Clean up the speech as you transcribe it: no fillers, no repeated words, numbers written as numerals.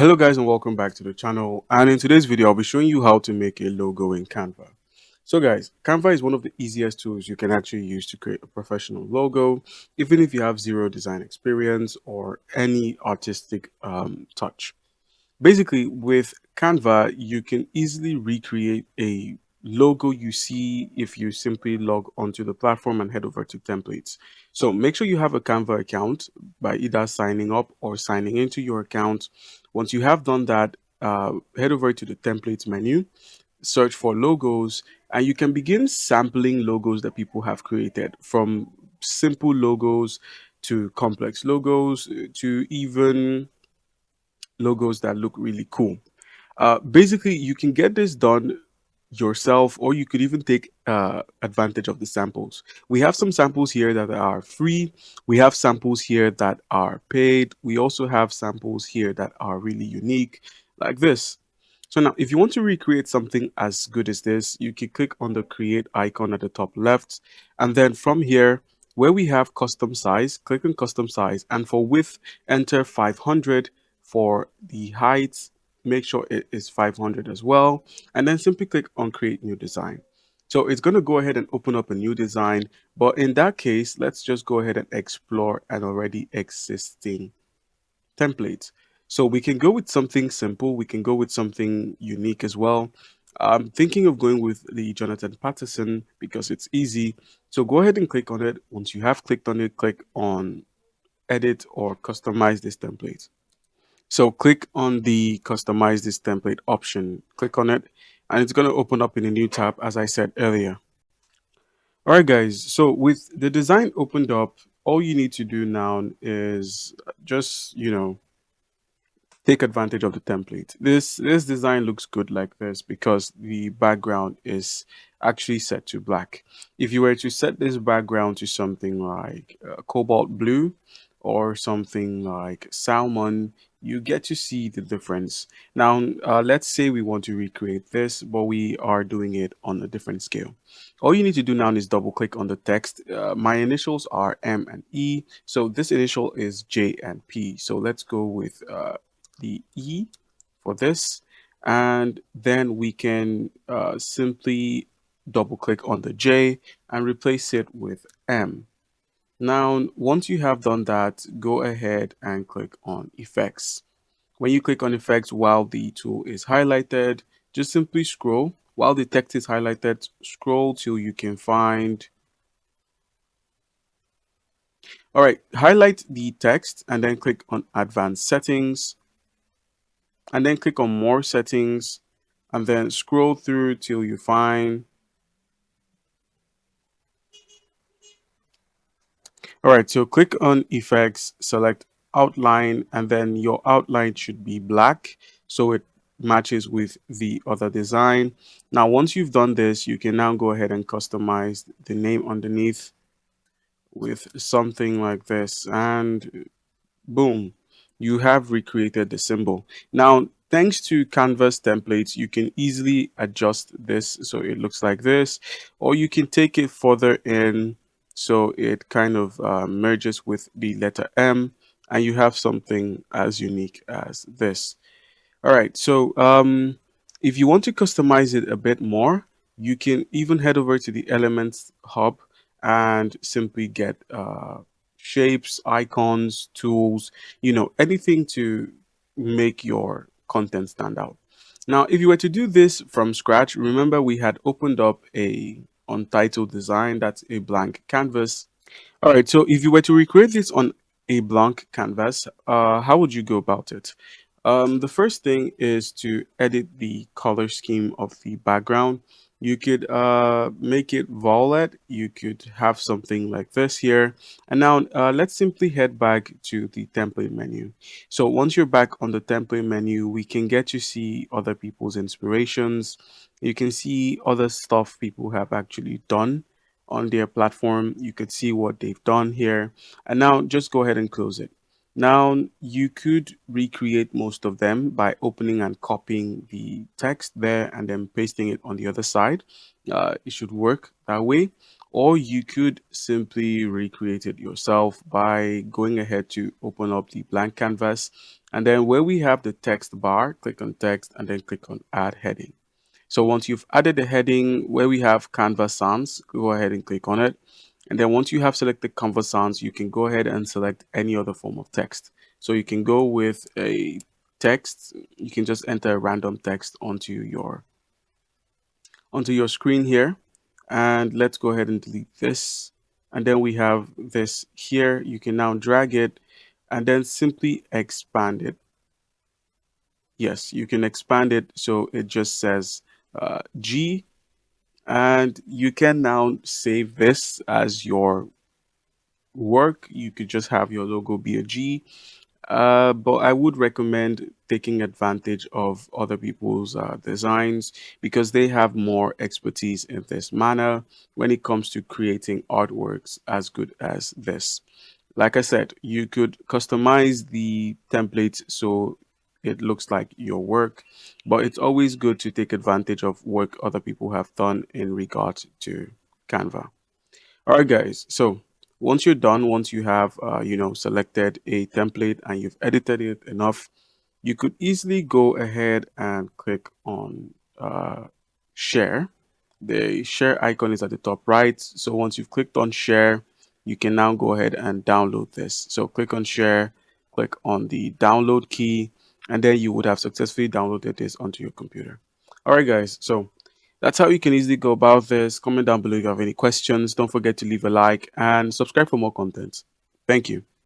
Hello guys and welcome back to the channel, and in today's video I'll be showing you how to make a logo in Canva. So guys, Canva is one of the easiest tools you can actually use to create a professional logo, even if you have zero design experience or any artistic touch. Basically, with Canva, you can easily recreate a logo you see if you simply log onto the platform and head over to templates. So make sure you have a Canva account by either signing up or signing into your account. Once you have done that, head over to the templates menu, search for logos, and you can begin sampling logos that people have created, from simple logos to complex logos to even logos that look really cool. Basically, you can get this done yourself, or you could even take advantage of the samples. We have some samples here that are free. We have samples here that are paid. We also have samples here that are really unique, like this. So now, if you want to recreate something as good as this, you can click on the create icon at the top left. And then from here, where we have custom size, click on custom size. And for width, enter 500. For the height, make sure it is 500 as well. And then simply click on create new design. So it's going to go ahead and open up a new design. But in that case, let's just go ahead and explore an already existing template. So we can go with something simple. We can go with something unique as well. I'm thinking of going with the Jonathan Patterson because it's easy. So go ahead and click on it. Once you have clicked on it, click on edit or customize this template. So click on the customize this template option. Click on it and it's going to open up in a new tab, as I said earlier. All right, guys. So with the design opened up, all you need to do now is just, take advantage of the template. This design looks good like this because the background is actually set to black. If you were to set this background to something like cobalt blue or something like salmon, you get to see the difference. Now, let's say we want to recreate this, but we are doing it on a different scale. All you need to do now is double click on the text. My initials are M and E, so this initial is J and P. So let's go with the E for this, and then we can simply double click on the J and replace it with M. Now, once you have done that, go ahead and click on effects. When you click on effects while the tool is highlighted, just simply scroll. While the text is highlighted, scroll till you can find. All right, highlight the text and then click on advanced settings, and then click on more settings, and then scroll through till you find. All right, so click on effects, select outline, and then your outline should be black so it matches with the other design. Now, once you've done this, you can now go ahead and customize the name underneath with something like this, and boom, you have recreated the symbol. Now, thanks to Canvas templates, you can easily adjust this so it looks like this, or you can take it further in so it kind of merges with the letter M, and you have something as unique as this. All right, so if you want to customize it a bit more, you can even head over to the Elements hub and simply get shapes, icons, tools, anything to make your content stand out. Now, if you were to do this from scratch, remember we had opened up a untitled design, that's a blank canvas. All right, so if you were to recreate this on a blank canvas, how would you go about it? The first thing is to edit the color scheme of the background. You could make it violet. You could have something like this here. And now let's simply head back to the template menu. So once you're back on the template menu, we can get to see other people's inspirations. You can see other stuff people have actually done on their platform. You could see what they've done here. And now just go ahead and close it. Now, you could recreate most of them by opening and copying the text there and then pasting it on the other side. It should work that way. Or you could simply recreate it yourself by going ahead to open up the blank canvas And then where we have the text bar, click on text and then click on add heading. So once you've added the heading where we have Canva Sans, go ahead and click on it. And then once you have selected Canva Sans, you can go ahead and select any other form of text. So you can go with a text. You can just enter a random text onto your screen here. And let's go ahead and delete this. And then we have this here. You can now drag it and then simply expand it. Yes, you can expand it so it just says G, and you can now save this as your work. You could just have your logo be a G, but I would recommend taking advantage of other people's designs because they have more expertise in this manner when it comes to creating artworks as good as this. Like I said, you could customize the template so it looks like your work, but it's always good to take advantage of work other people have done in regard to Canva. All right, guys. So once you're done, once you have selected a template and you've edited it enough, you could easily go ahead and click on share. The share icon is at the top right. So once you've clicked on share, you can now go ahead and download this. So click on share, click on the download key, and then you would have successfully downloaded this onto your computer. All right, guys. So that's how you can easily go about this. Comment down below if you have any questions. Don't forget to leave a like and subscribe for more content. Thank you.